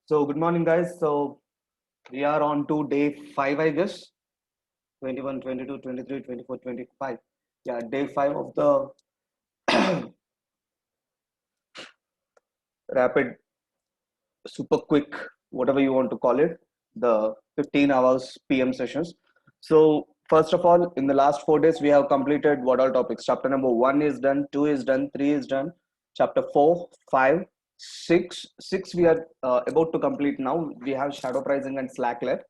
So good morning, guys. So we are on to day 5, I guess. 21, 22, 23, 24, 25. Yeah, day 5 of the rapid, super quick, whatever you want to call it, the 15 hours PM sessions. So first of all, in the last 4 days, we have completed what all topics. Chapter number 1 is done, 2 is done, 3 is done. Chapter 4, 5, 6. 6 we are about to complete now. We have shadow pricing and slack left.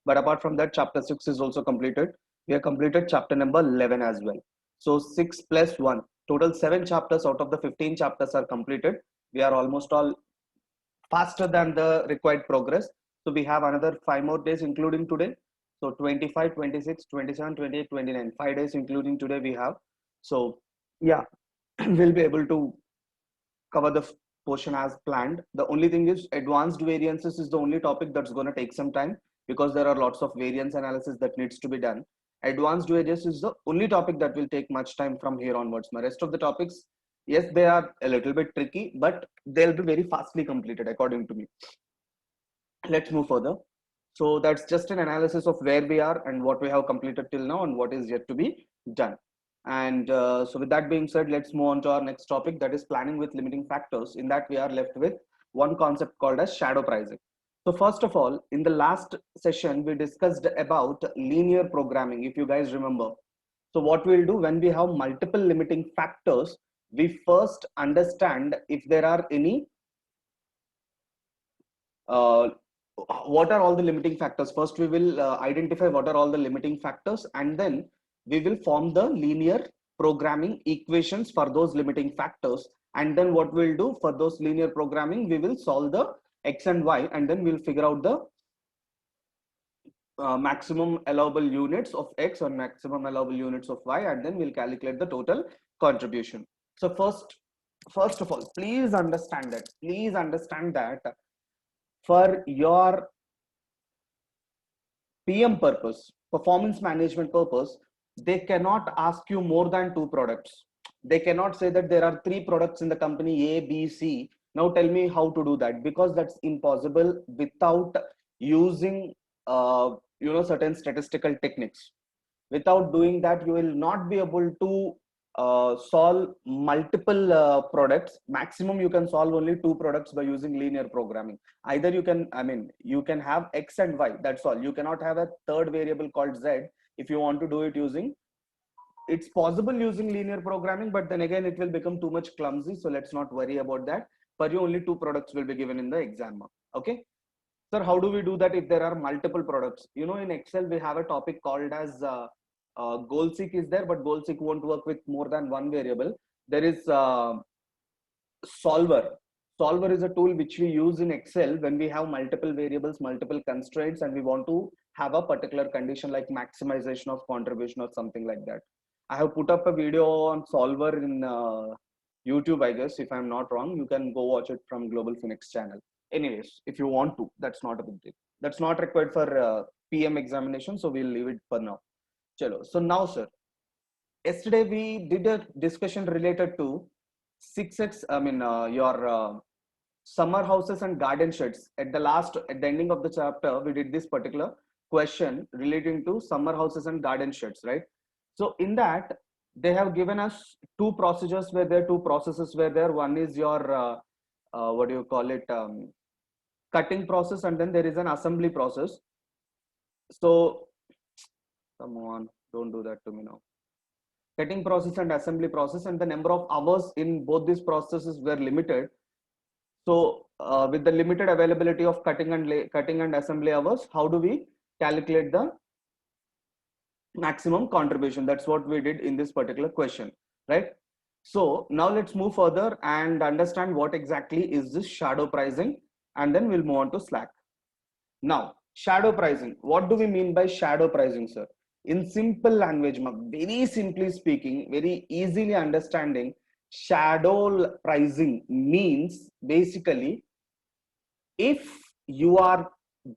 But apart from that, chapter 6 is also completed. We have completed chapter number 11 as well. So 6 plus 1. Total 7 chapters out of the 15 chapters are completed. We are almost all faster than the required progress. So we have another 5 more days, including today. So 25, 26, 27, 28, 29. 5 days, including today, we have. So, yeah, we'll be able to cover the portion as planned. The only thing is, advanced variances is the only topic that's going to take some time because there are lots of variance analysis that needs to be done. Advanced wages is the only topic that will take much time from here onwards. The rest of the topics, yes, they are a little bit tricky, but they'll be very fastly completed according to me. Let's move further. So that's just an analysis of where we are and what we have completed till now and what is yet to be done. And so with that being said, let's move on to our next topic, that is planning with limiting factors. In that, we are left with one concept called as shadow pricing. So first of all, in the last session, we discussed about linear programming, if you guys remember. So what we'll do when we have multiple limiting factors, we first understand if there are any uh, what are all the limiting factors. First we will identify what are all the limiting factors, and then we will form the linear programming equations for those limiting factors. And then what we'll do for those linear programming, we will solve the x and y, and then we'll figure out the maximum allowable units of x or maximum allowable units of y, and then we'll calculate the total contribution. So first of all, please understand that for your PM purpose, performance management purpose, they cannot ask you more than two products. They cannot say that there are three products in the company A, B, C. Now tell me how to do that, because that's impossible without using certain statistical techniques. Without doing that, you will not be able to solve multiple products. Maximum you can solve only two products by using linear programming. Either you can, you can have x and y, that's all. You cannot have a third variable called z if you want to do it using. It's possible using linear programming, but then again it will become too much clumsy, so let's not worry about that. For you, only two products will be given in the exam. Okay, sir, how do we do that if there are multiple products? In Excel, we have a topic called as goal seek is there, but goal seek won't work with more than one variable. There is solver. Solver is a tool which we use in Excel when we have multiple variables, multiple constraints, and we want to have a particular condition like maximization of contribution or something like that. I have put up a video on solver in YouTube, I guess, if I'm not wrong. You can go watch it from Global Phoenix channel. Anyways, if you want to, that's not a big deal. That's not required for PM examination, so we'll leave it for now. Chalo. So now, sir, yesterday we did a discussion related to 6x, your summer houses and garden sheds. At the ending of the chapter, we did this particular question relating to summer houses and garden sheds, right? So in that, they have given us two procedures where there, two processes where there. One is your what do you call it, cutting process, and then there is an assembly process. So come on, don't do that to me now. Cutting process and assembly process, and the number of hours in both these processes were limited. So with the limited availability of cutting and assembly hours, how do we calculate the maximum contribution? That's what we did in this particular question, right? So now let's move further and understand what exactly is this shadow pricing, and then we'll move on to slack. Now, shadow pricing. What do we mean by shadow pricing, sir? In simple language, very simply speaking, very easily understanding, shadow pricing means basically if you are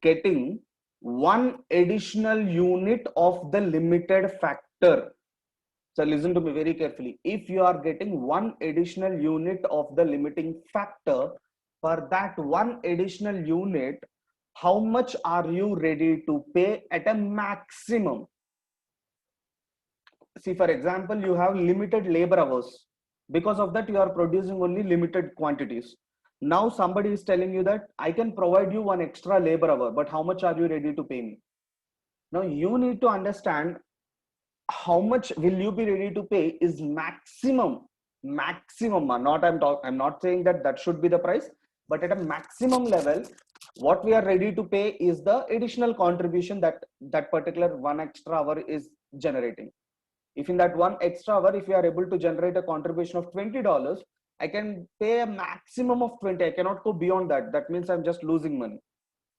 getting one additional unit of the limited factor. So listen to me very carefully. If you are getting one additional unit of the limiting factor, For that one additional unit, how much are you ready to pay at a maximum? See, for example, you have limited labor hours. Because of that, you are producing only limited quantities. Now somebody is telling you that I can provide you one extra labor hour, but how much are you ready to pay me? Now you need to understand how much will you be ready to pay is maximum. I'm not saying that that should be the price, but at a maximum level, what we are ready to pay is the additional contribution that that particular one extra hour is generating. If in that one extra hour, if we are able to generate a contribution of $20, I can pay a maximum of 20. I cannot go beyond that. That means I'm just losing money.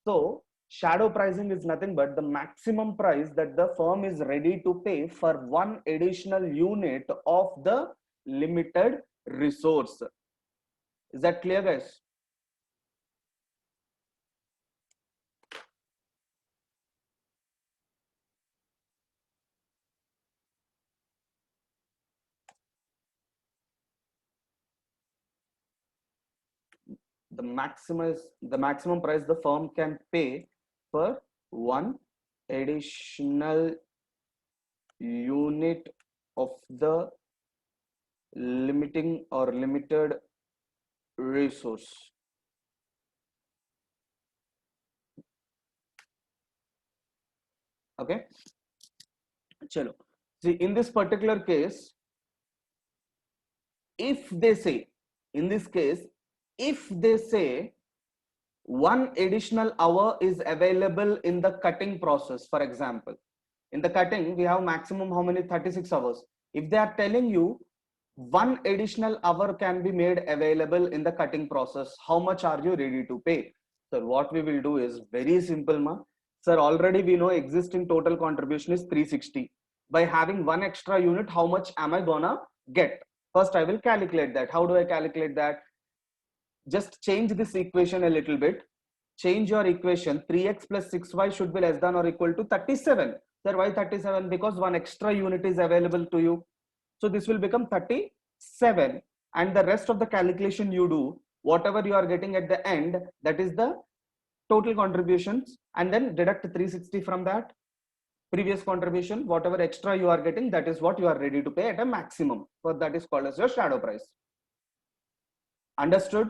So shadow pricing is nothing but the maximum price that the firm is ready to pay for one additional unit of the limited resource. Is that clear, guys? The maximum price the firm can pay for one additional unit of the limiting or limited resource. Okay, chalo. See, in this particular case, if they say, in this case, if they say one additional hour is available in the cutting process, for example, in the cutting we have maximum how many, 36 hours. If they are telling you one additional hour can be made available in the cutting process, how much are you ready to pay? So what we will do is very simple, ma. Sir, already we know existing total contribution is 360. By having one extra unit, how much am I gonna get? First I will calculate that. How do I calculate that? Just change this equation a little bit. Change your equation. 3x plus 6y should be less than or equal to 37. Sir, why 37? Because one extra unit is available to you. So this will become 37. And the rest of the calculation you do, whatever you are getting at the end, that is the total contributions. And then deduct 360 from that previous contribution. Whatever extra you are getting, that is what you are ready to pay at a maximum. So that is called as your shadow price. Understood?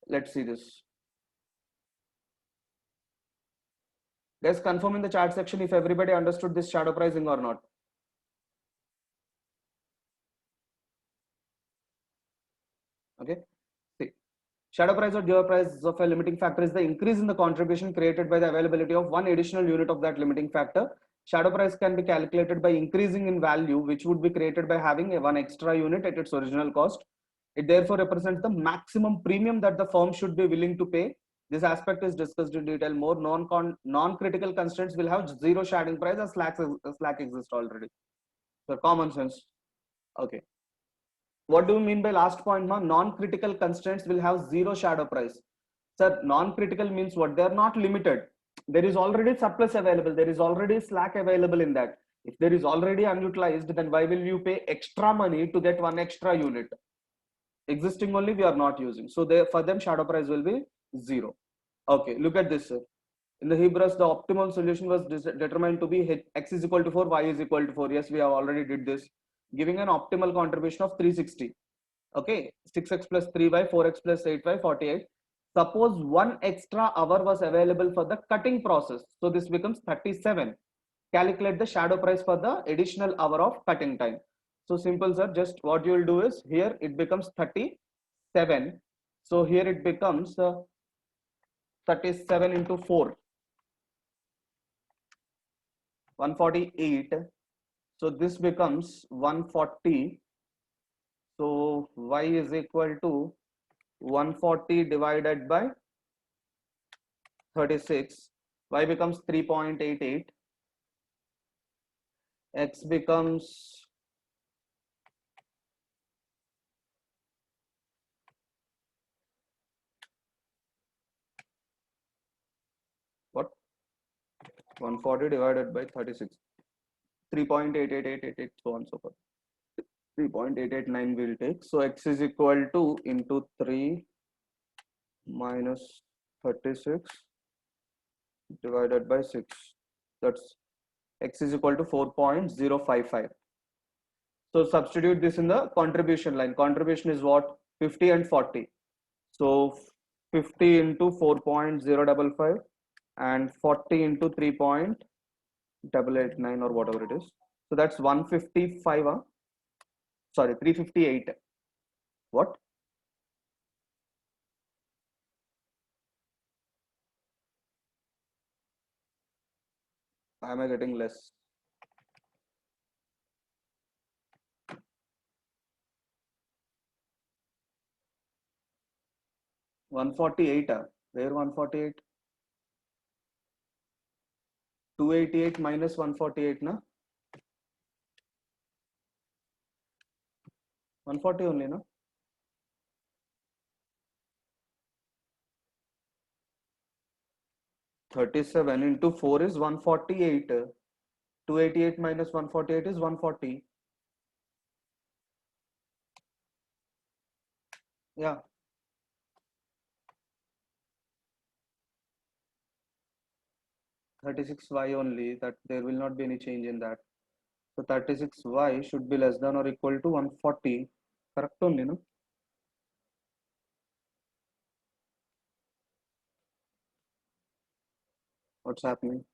Let's see this. Guys, confirm in the chat section if everybody understood this shadow pricing or not. Okay. See, shadow price or giver price of a limiting factor is the increase in the contribution created by the availability of one additional unit of that limiting factor. Shadow price can be calculated by increasing in value, which would be created by having a one extra unit at its original cost. It therefore represents the maximum premium that the firm should be willing to pay. This aspect is discussed in detail more. Non-critical constraints will have zero shading price as slack exists already. So common sense. Okay. What do you mean by last point, ma? Non-critical constraints will have zero shadow price. Sir, non-critical means what? They are not limited. There is already surplus available. There is already slack available in that. If there is already unutilized, then why will you pay extra money to get one extra unit? Existing only we are not using. So they, for them, shadow price will be zero. Okay, look at this, sir. In the Hebrews, the optimal solution was determined to be x is equal to 4, y is equal to 4. Yes, we have already did this, giving an optimal contribution of 360. Okay, 6x plus 3y, 4x plus 8y, 48. Suppose one extra hour was available for the cutting process. So this becomes 37. Calculate the shadow price for the additional hour of cutting time. So simple, sir. Just what you will do is here it becomes 37. So here it becomes 37 into 4. 148. So this becomes 140. So y is equal to 140 divided by 36. Y becomes 3.88. X becomes what? 140 divided by 36. 3.88888, so on and so forth. 3.889 will take. So x is equal to into 3 minus 36 divided by 6. That's x is equal to 4.055. So substitute this in the contribution line. Contribution is what? 50 and 40. So 50 into 4.055 and 40 into 3.889 or whatever it is. So that's 155. Sorry, 358. What? Am I getting less? 148. Where 148? 288 minus 148, na? 140 only, na? 37 into 4 is 148. 288 minus 148 is 140. Yeah. $36y only, that there will not be any change in that. So 36y should be less than or equal to 140. Correct only, no? What's happening?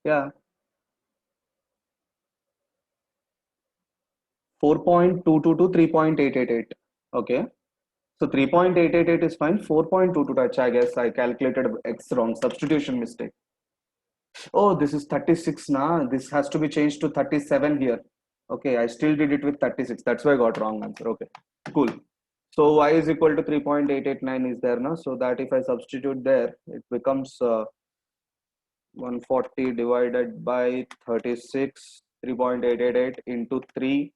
Yeah, 4.22 to 3.888. Okay. So 3.888 is fine. 4.22 touch, I guess I calculated X wrong. Substitution mistake. Oh, this is 36 now. This has to be changed to 37 here. Okay, I still did it with 36. That's why I got wrong answer. Okay, cool. So y is equal to 3.889 is there now. So that if I substitute there, it becomes 140 divided by 36, 3.888 into 3,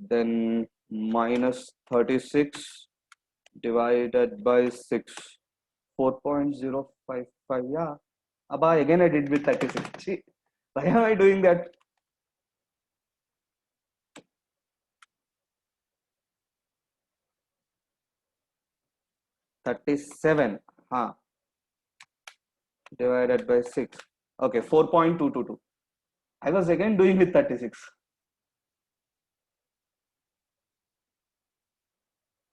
then minus 36 divided by 6, 4.055. Yeah. Abba, again I did with 36. See, why am I doing that? 37 divided by 6. Okay, 4.222. I was again doing with 36.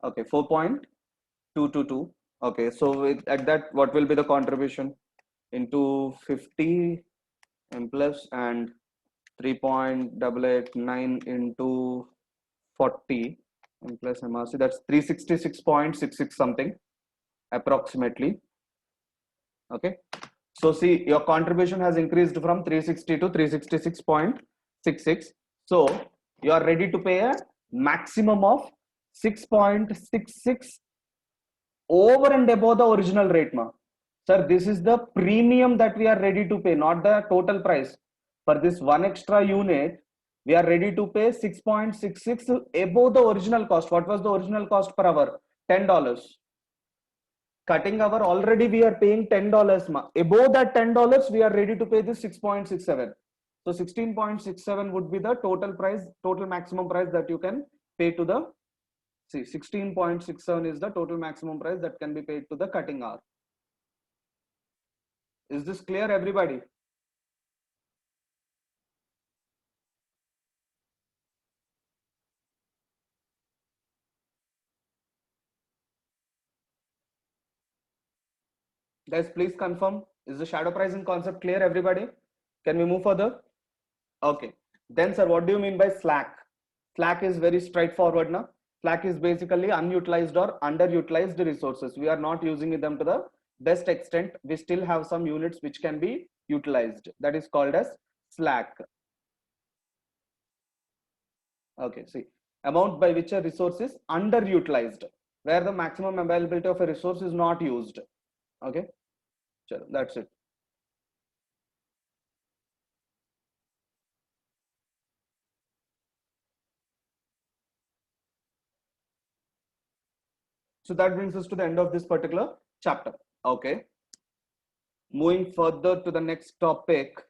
Okay, 4.222. Okay, so at that, what will be the contribution? Into 50 m plus and 3.889 into 40 m plus MRC. That's 366.66 something approximately. Okay. So see, your contribution has increased from 360 to 366.66. So you are ready to pay a maximum of 6.66 over and above the original rate, ma. Sir, this is the premium that we are ready to pay, not the total price. For this one extra unit, we are ready to pay 6.66 above the original cost. What was the original cost per hour? $10. Cutting hour, already we are paying $10. Above that $10, we are ready to pay this 6.67. So 16.67 would be the total price, total maximum price that you can pay to the, see, 16.67 is the total maximum price that can be paid to the cutting hour. Is this clear, everybody? Guys, please confirm. Is the shadow pricing concept clear, everybody? Can we move further? Okay. Then, sir, what do you mean by slack? Slack is very straightforward now. Slack is basically unutilized or underutilized resources. We are not using them to the best extent. We still have some units which can be utilized. That is called as slack. Okay, see, amount by which a resource is underutilized, where the maximum availability of a resource is not used. Okay, sure, that's it. So that brings us to the end of this particular chapter. Okay. Moving further to the next topic.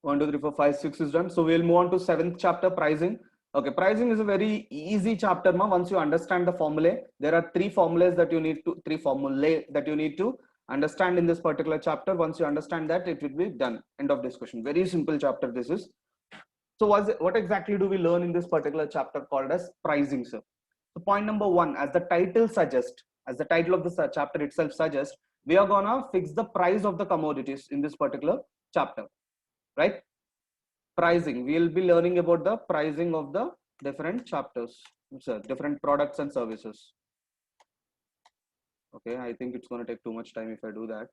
1, 2, 3, 4, 5, 6 is done. So we'll move on to 7th chapter, pricing. Okay, pricing is a very easy chapter. Once you understand the formulae, there are three formulae that you need to understand in this particular chapter. Once you understand that, it will be done. End of discussion. Very simple chapter this is. So what exactly do we learn in this particular chapter called as pricing, sir? So point number 1, as the title suggests, as the title of the chapter itself suggests, we are gonna fix the price of the commodities in this particular chapter, right? Pricing, we will be learning about the pricing of the different chapters, so different products and services. Okay, I think it's going to take too much time if I do that.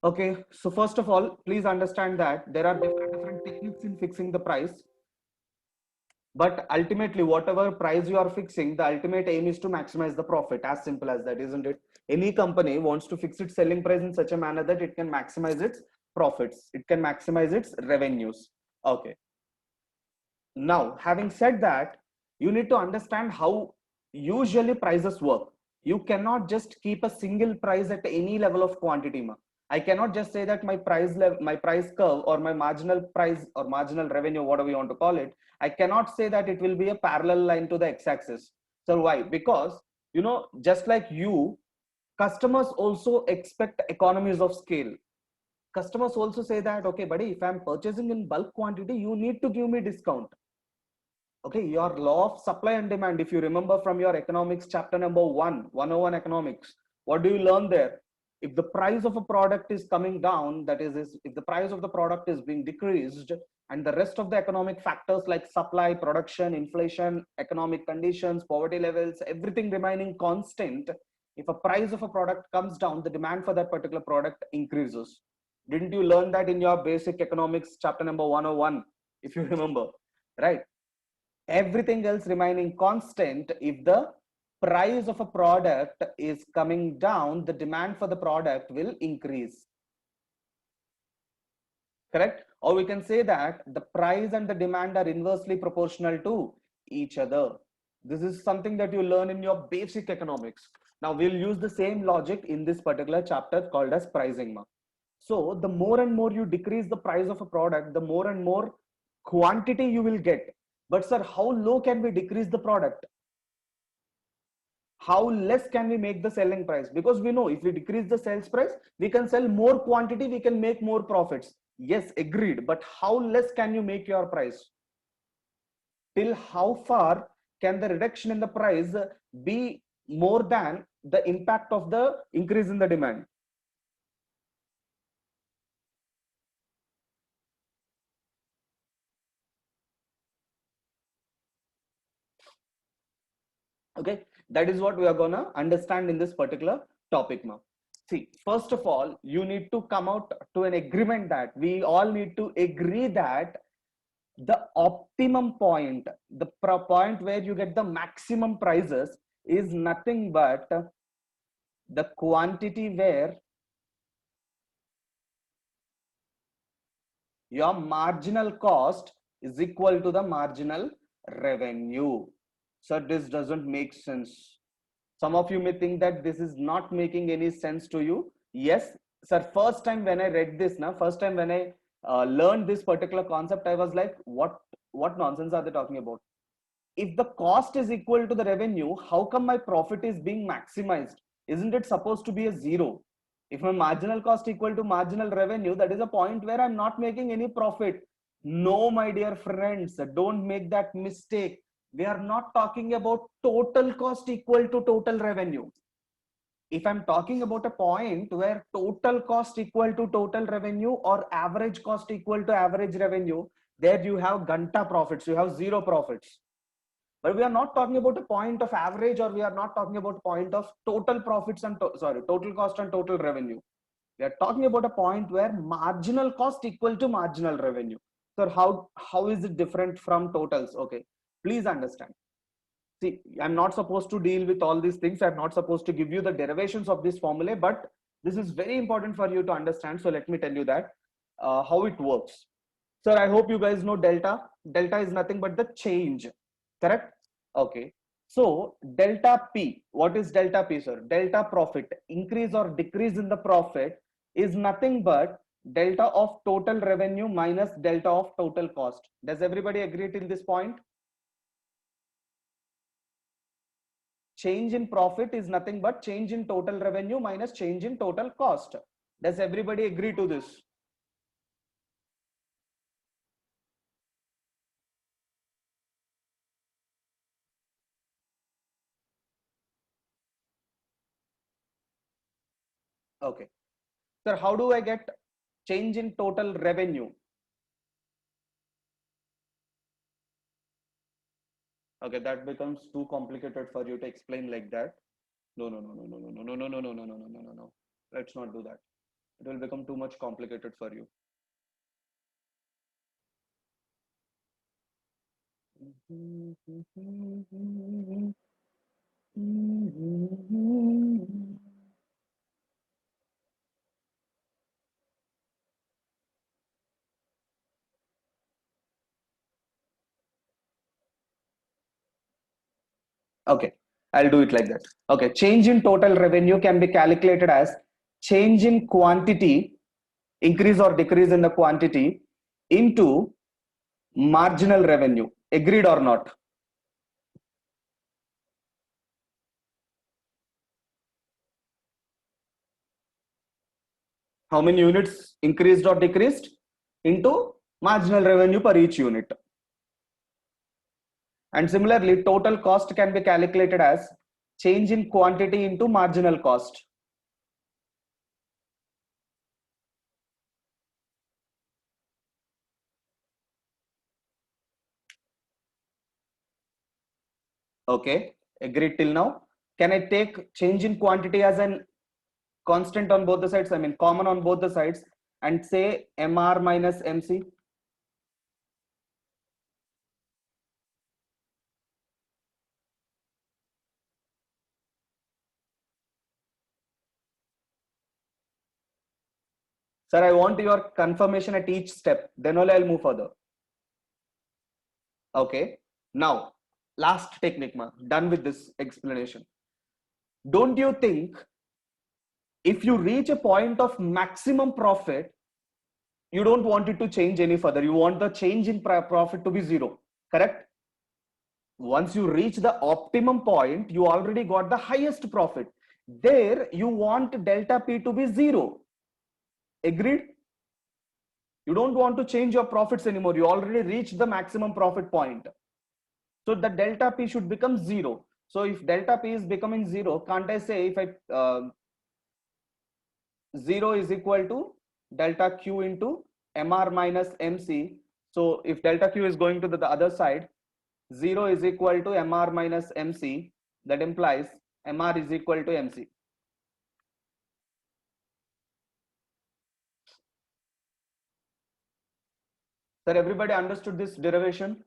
Okay, so first of all, please understand that there are different techniques in fixing the price, but ultimately whatever price you are fixing, the ultimate aim is to maximize the profit. As simple as that, isn't it? Any company wants to fix its selling price in such a manner that it can maximize its profits, it can maximize its revenues. Okay, now having said that, you need to understand how usually prices work. You cannot just keep a single price at any level of quantity. I cannot just say that my price level, my price curve, or my marginal price or marginal revenue, whatever you want to call it, I cannot say that it will be a parallel line to the x-axis. So why? Because, you know, just like you, customers also expect economies of scale. Customers also say that, okay, buddy, if I'm purchasing in bulk quantity, you need to give me discount. Okay, your law of supply and demand, if you remember from your economics chapter number 101 economics, what do you learn there? If the price of a product is coming down, that is if the price of the product is being decreased, and the rest of the economic factors like supply, production, inflation, economic conditions, poverty levels, everything remaining constant, if a price of a product comes down, the demand for that particular product increases. Didn't you learn that in your basic economics chapter number 101, if you remember, right? Everything else remaining constant, if the price of a product is coming down, the demand for the product will increase. Correct? Or we can say that the price and the demand are inversely proportional to each other. This is something that you learn in your basic economics. Now we'll use the same logic in this particular chapter called as pricing. So the more and more you decrease the price of a product, the more and more quantity you will get. But sir, how low can we decrease the product? How less can we make the selling price? Because we know if we decrease the sales price, we can sell more quantity, we can make more profits. Yes, agreed. But how less can you make your price? Till how far can the reduction in the price be more than the impact of the increase in the demand? Okay, that is what we are gonna understand in this particular topic now. See, first of all, you need to come out to an agreement that we all need to agree that the optimum point, the point where you get the maximum prices, is nothing but the quantity where your marginal cost is equal to the marginal revenue. So this doesn't make sense. Some of you may think that this is not making any sense to you. Yes, sir. First time when I read this, first time when I learned this particular concept, I was like, what nonsense are they talking about? If the cost is equal to the revenue, how come my profit is being maximized? Isn't it supposed to be a zero? If my marginal cost equal to marginal revenue, that is a point where I'm not making any profit. No, my dear friends, don't make that mistake. We are not talking about total cost equal to total revenue. If I'm talking about a point where total cost equal to total revenue or average cost equal to average revenue, there you have Ganta profits, you have zero profits. But we are not talking about a point of average, or we are not talking about a point of total profits and total cost and total revenue. We are talking about a point where marginal cost equal to marginal revenue. So how is it different from totals? Okay, please understand. See, I'm not supposed to deal with all these things. I'm not supposed to give you the derivations of this formula, but this is very important for you to understand. So let me tell you that how it works. Sir, I hope you guys know delta. Delta is nothing but the change, correct? Okay. So delta P, what is delta P, sir? Delta profit, increase or decrease in the profit is nothing but delta of total revenue minus delta of total cost. Does everybody agree till this point? Change in profit is nothing but change in total revenue minus change in total cost. Does everybody agree to this? Okay. Sir, how do I get change in total revenue? Okay, that becomes too complicated for you to explain like that. No, no, no, no, no, no, no, no, no, no, no, no, no, no, no, no. Let's not do that. It will become too much complicated for you. Okay, I'll do it like that. Okay, change in total revenue can be calculated as change in quantity, increase or decrease in the quantity into marginal revenue. Agreed or not? How many units increased or decreased into marginal revenue per each unit. And similarly, total cost can be calculated as change in quantity into marginal cost. Okay, agreed till now. Can I take change in quantity as an constant on both the sides? I mean, common on both the sides, and say MR minus MC. Sir, I want your confirmation at each step. Then only I'll move further. Okay. Now, last technique, ma. Done with this explanation. Don't you think if you reach a point of maximum profit, you don't want it to change any further? You want the change in profit to be zero, correct? Once you reach the optimum point, you already got the highest profit. There, you want delta P to be zero. Agreed? You don't want to change your profits anymore. You already reached the maximum profit point. So the delta P should become zero. So if delta P is becoming zero, can't I say if I 0 is equal to delta Q into MR minus MC. So if delta Q is going to the other side, 0 is equal to MR minus MC. That implies MR is equal to MC. Sir, everybody understood this derivation?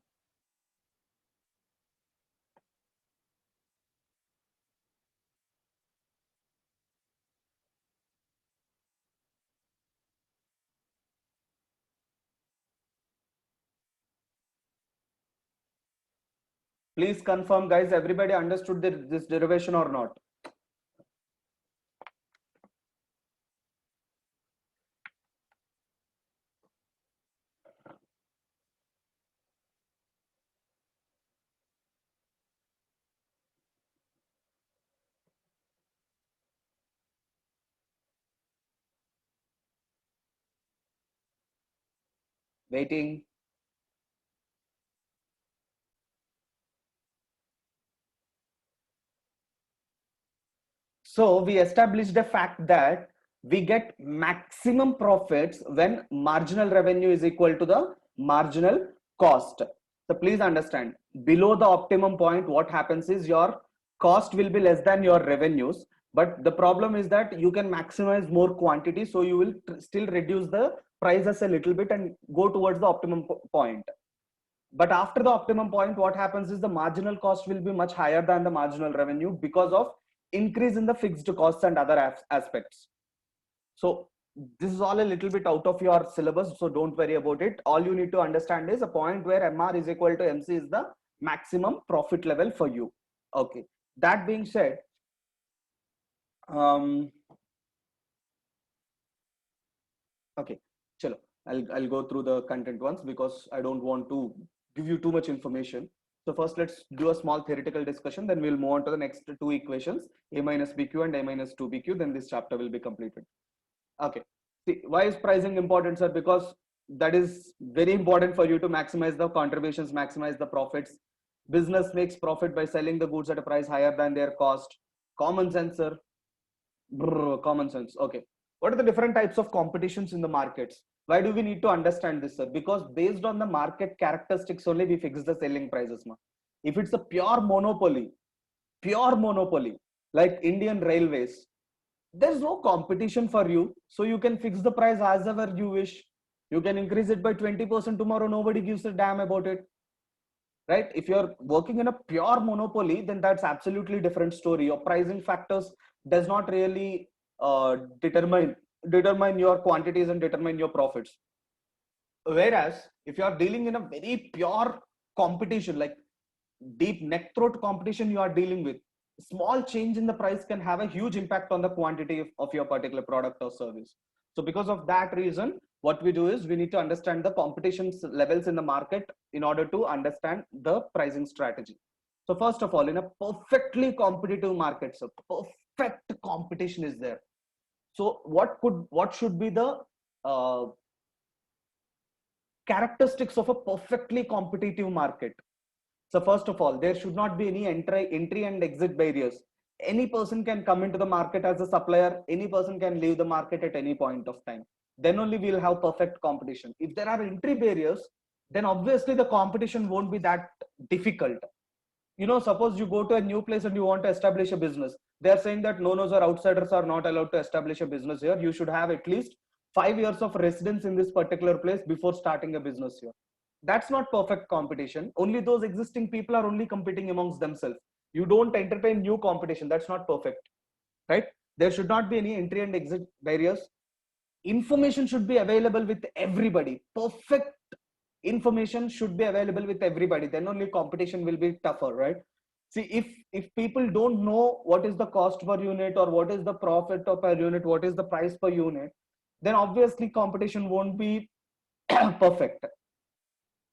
Please confirm, guys. Everybody understood this derivation or not? Waiting. So we established the fact that we get maximum profits when marginal revenue is equal to the marginal cost. So please understand, below the optimum point, what happens is your cost will be less than your revenues. But the problem is that you can maximize more quantity, so you will still reduce the prices a little bit and go towards the optimum point. But after the optimum point, what happens is the marginal cost will be much higher than the marginal revenue because of increase in the fixed costs and other aspects. So this is all a little bit out of your syllabus, so don't worry about it. All you need to understand is a point where MR is equal to MC is the maximum profit level for you. Okay. That being said, okay, chalo. I'll go through the content once because I don't want to give you too much information. So first, let's do a small theoretical discussion. Then we'll move on to the next two equations, A minus BQ and A minus 2BQ. Then this chapter will be completed. Okay. See, why is pricing important, sir? Because that is very important for you to maximize the contributions, maximize the profits. Business makes profit by selling the goods at a price higher than their cost. Common sense, sir. Brr, common sense. Okay. What are the different types of competitions in the markets? Why do we need to understand this, sir? Because based on the market characteristics only, we fix the selling prices. Ma. If it's a pure monopoly, like Indian Railways, there's no competition for you, so you can fix the price as ever you wish. You can increase it by 20% tomorrow, nobody gives a damn about it, right? If you're working in a pure monopoly, then that's absolutely different story. Your pricing factors does not really determine your quantities and determine your profits. Whereas if you are dealing in a very pure competition, like deep neck throat competition you are dealing with, small change in the price can have a huge impact on the quantity of your particular product or service. So because of that reason, what we do is we need to understand the competition levels in the market in order to understand the pricing strategy. So first of all, in a perfectly competitive market, so perfect competition is there. So what should be the uh, characteristics of a perfectly competitive market? So first of all, there should not be any entry and exit barriers. Any person can come into the market as a supplier. Any person can leave the market at any point of time. Then only we'll have perfect competition. If there are entry barriers, then obviously the competition won't be that difficult. You know, suppose you go to a new place and you want to establish a business. They are saying that no-nos or outsiders are not allowed to establish a business here. You should have at least 5 years of residence in this particular place before starting a business here. That's not perfect competition. Only those existing people are only competing amongst themselves. You don't entertain new competition. That's not perfect, right? There should not be any entry and exit barriers. Information should be available with everybody. Perfect information should be available with everybody. Then only competition will be tougher, right? See, if people don't know what is the cost per unit or what is the profit per unit, what is the price per unit, then obviously competition won't be perfect.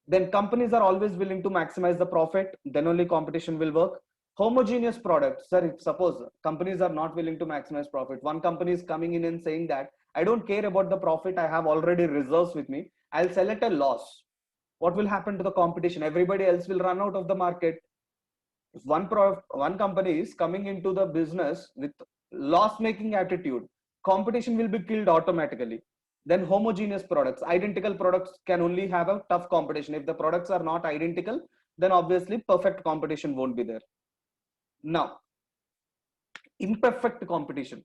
Then companies are always willing to maximize the profit, then only competition will work. Homogeneous products, sir, if suppose companies are not willing to maximize profit, one company is coming in and saying that I don't care about the profit, I have already reserves with me, I'll sell at a loss. What will happen to the competition? Everybody else will run out of the market. If one company is coming into the business with loss making attitude, competition will be killed automatically. Then homogeneous products, identical products can only have a tough competition. If the products are not identical, then obviously perfect competition won't be there. Now, imperfect competition.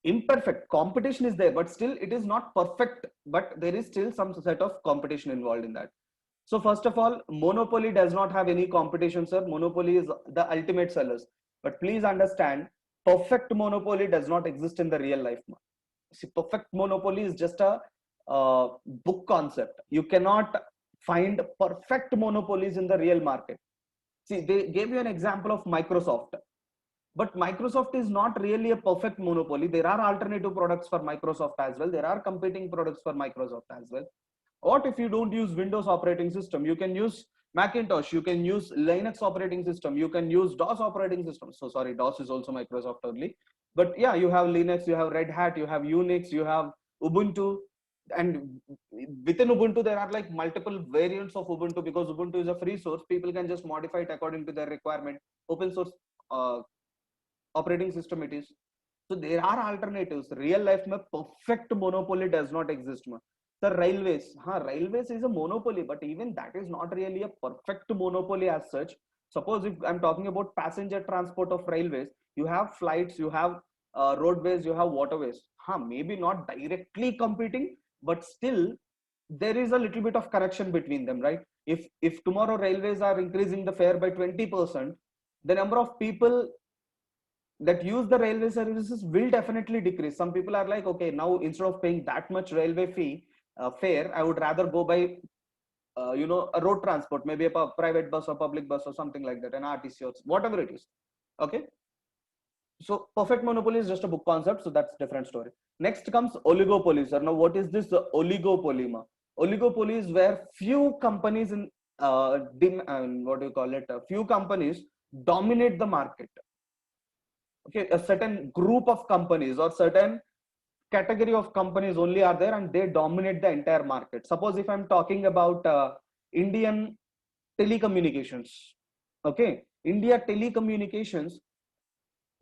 Imperfect competition is there, but still it is not perfect, but there is still some set of competition involved in that. So first of all, monopoly does not have any competition, sir. Monopoly is the ultimate sellers. But please understand, perfect monopoly does not exist in the real life. See, perfect monopoly is just a book concept. You cannot find perfect monopolies in the real market. See, they gave you an example of Microsoft, but Microsoft is not really a perfect monopoly. There are alternative products for Microsoft as well. There are competing products for Microsoft as well. What if you don't use Windows operating system? You can use Macintosh, you can use Linux operating system, you can use DOS operating system. So sorry, DOS is also Microsoft only. But yeah, you have Linux, you have Red Hat, you have Unix, you have Ubuntu. And within Ubuntu, there are like multiple variants of Ubuntu because Ubuntu is a free source. People can just modify it according to their requirement. Open source uh, operating system it is. So there are alternatives. Real life में perfect monopoly does not exist. The railways, railways is a monopoly, but even that is not really a perfect monopoly as such. Suppose if I'm talking about passenger transport of railways, you have flights, you have roadways, you have waterways. Maybe not directly competing, but still there is a little bit of correction between them, right? If tomorrow railways are increasing the fare by 20%, the number of people that use the railway services will definitely decrease. Some people are like, okay, now instead of paying that much railway fee fare, I would rather go by a road transport, maybe a private bus or public bus or something like that, an RTC or whatever it is. Okay, so perfect monopoly is just a book concept, so that's different story. Next comes oligopoly, sir. Now what is this oligopoly? Oligopoly is where few companies in what do you call it, a few companies dominate the market. Okay, a certain group of companies or certain category of companies only are there, and they dominate the entire market. Suppose if I'm talking about Indian telecommunications, okay, India telecommunications,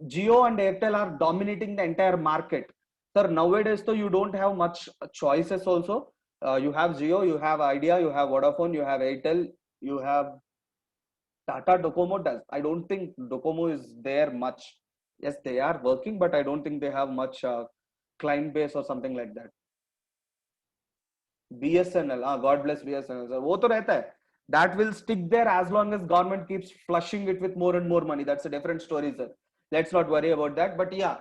Jio and Airtel are dominating the entire market. Sir, nowadays, so you don't have much choices also. You have Jio, you have Idea, you have Vodafone, you have Airtel, you have Tata. Docomo does. I don't think Docomo is there much. Yes, they are working, but I don't think they have much client base or something like that. BSNL, God bless BSNL, sir. वो तो रहता है. That will stick there as long as government keeps flushing it with more and more money. That's a different story, sir. Let's not worry about that. But yeah,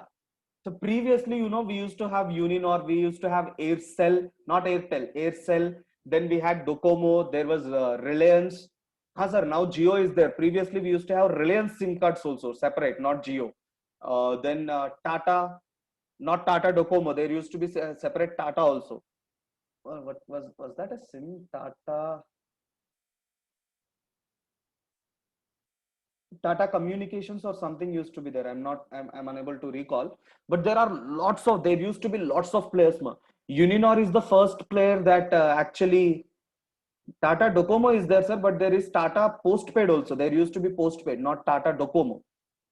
so previously, we used to have Uninor, we used to have Aircel, not Airtel, Aircel. Then we had Docomo, there was Reliance. Huh, sir, now Jio is there. Previously, we used to have Reliance SIM cards also, separate, not Jio. Then Tata, not Tata Docomo, there used to be separate Tata also. What was that a SIM? Tata Communications or something used to be there. I'm unable to recall. But there used to be lots of players. Uninor is the first player that actually, Tata Docomo is there, sir, but there is Tata Postpaid also. There used to be Postpaid, not Tata Docomo.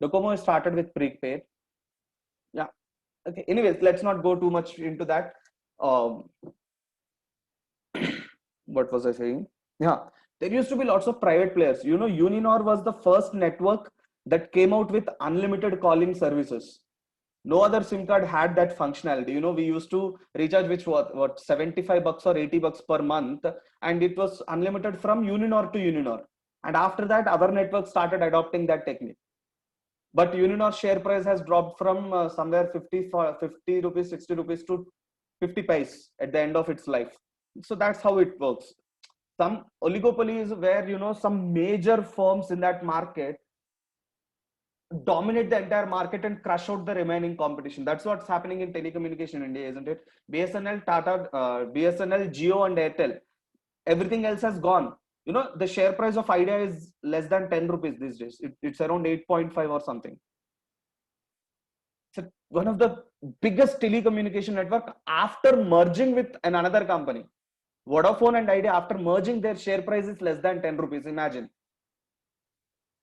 Docomo started with prepaid. Yeah. Okay. Anyways, let's not go too much into that. Um, what was I saying? Yeah, there used to be lots of private players. Uninor was the first network that came out with unlimited calling services. No other SIM card had that functionality. We used to recharge which what $75 or $80 per month, and it was unlimited from Uninor to Uninor. And after that, other networks started adopting that technique. But Uninor's share price has dropped from somewhere 50 rupees, 60 rupees to 50 paise at the end of its life. So that's how it works. Some oligopoly is where some major firms in that market dominate the entire market and crush out the remaining competition. That's what's happening in telecommunication in India, isn't it? BSNL, Tata, BSNL, Jio, and Airtel. Everything else has gone. The share price of Idea is less than 10 rupees these days. It's around 8.5 or something. It's one of the biggest telecommunication network after merging with another company. Vodafone and Idea, after merging, their share price is less than 10 rupees. Imagine.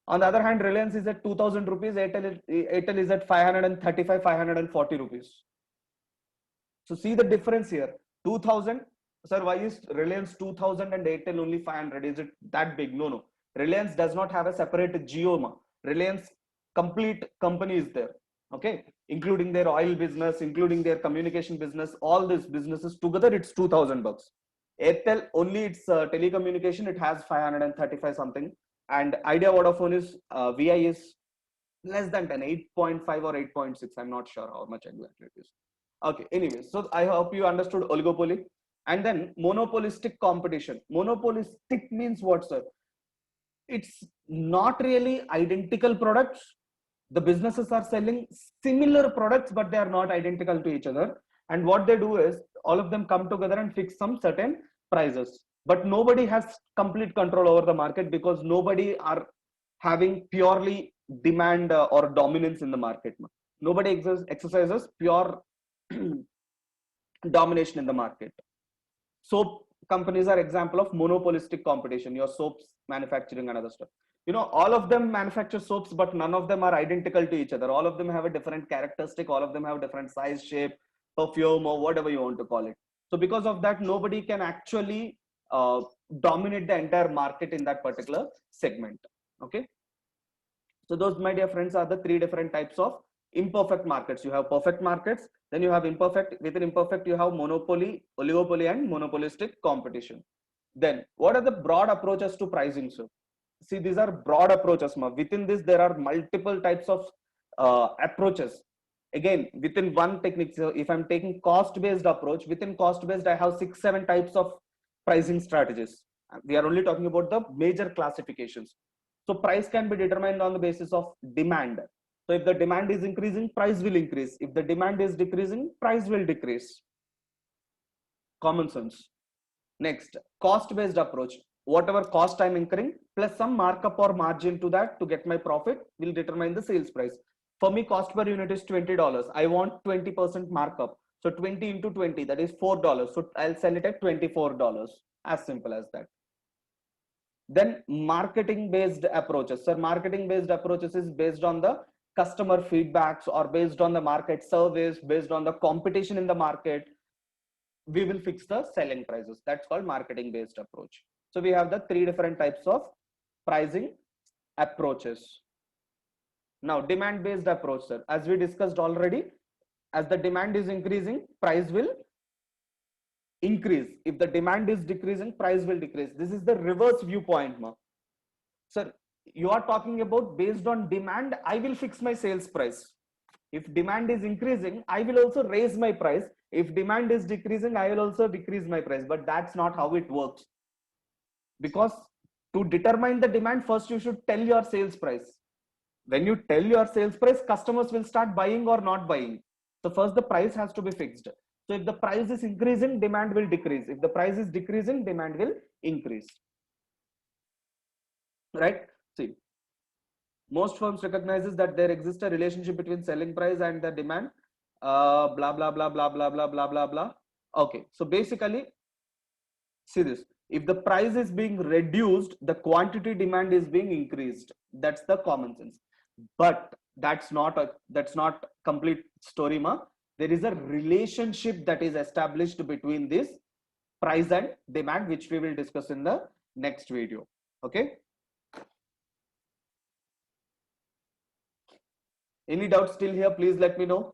On the other hand, Reliance is at 2000 rupees, Airtel is at 535, 540 rupees. So see the difference here. 2000, sir, why is Reliance 2000 and Airtel only 500? Is it that big? No. Reliance does not have a separate Geoma. Reliance complete company is there. Okay, including their oil business, including their communication business, all these businesses together, it's 2000 bucks. Airtel only its telecommunication, it has 535 something, and Idea Vodafone is VI is less than 10, 8.5 or 8.6. I'm not sure how much exactly it is. Okay, anyways, so I hope you understood oligopoly. And then monopolistic competition. Monopolistic means what, sir? It's not really identical products. The businesses are selling similar products, but they are not identical to each other. And what they do is all of them come together and fix some certain prices. But nobody has complete control over the market because nobody are having purely demand or dominance in the market. Nobody exercises pure domination in the market. Soap companies are example of monopolistic competition. Your soaps manufacturing and other stuff. All of them manufacture soaps, but none of them are identical to each other. All of them have a different characteristic. All of them have different size, shape, perfume, or whatever you want to call it. So because of that, nobody can actually dominate the entire market in that particular segment. Okay. So those, my dear friends, are the three different types of imperfect markets. You have perfect markets, then you have imperfect. Within imperfect, you have monopoly, oligopoly, and monopolistic competition. Then what are the broad approaches to pricing, sir? See, these are broad approaches. Within this, there are multiple types of approaches. Again, within one technique, so if I'm taking cost based approach, within cost based I have 6-7 types of pricing strategies. We are only talking about the major classifications. So price can be determined on the basis of demand. So if the demand is increasing, price will increase. If the demand is decreasing, price will decrease. Common sense. Next, cost based approach. Whatever cost I'm incurring plus some markup or margin to that to get my profit will determine the sales price. For me, cost per unit is $20. I want 20% markup. So 20 into 20, that is $4. So I'll sell it at $24. As simple as that. Then marketing based approaches. So marketing based approaches is based on the customer feedbacks or based on the market surveys, based on the competition in the market. We will fix the selling prices. That's called marketing based approach. So we have the 3 different types of pricing approaches. Now demand based approach, sir, as we discussed already, as the demand is increasing, price will increase. If the demand is decreasing, price will decrease. This is the reverse viewpoint, ma. Sir, you are talking about based on demand, I will fix my sales price. If demand is increasing, I will also raise my price. If demand is decreasing, I will also decrease my price. But that's not how it works. Because to determine the demand, first you should tell your sales price. When you tell your sales price, customers will start buying or not buying. So first the price has to be fixed. So if the price is increasing, demand will decrease. If the price is decreasing, demand will increase. Right? See, most firms recognizes that there exists a relationship between selling price and the demand. Blah blah blah blah blah blah blah blah blah. Okay, so basically, see this. If the price is being reduced, the quantity demand is being increased. That's the common sense. But that's not complete story, ma. There is a relationship that is established between this price and demand, which we will discuss in the next video. Okay. Any doubts still here? Please let me know.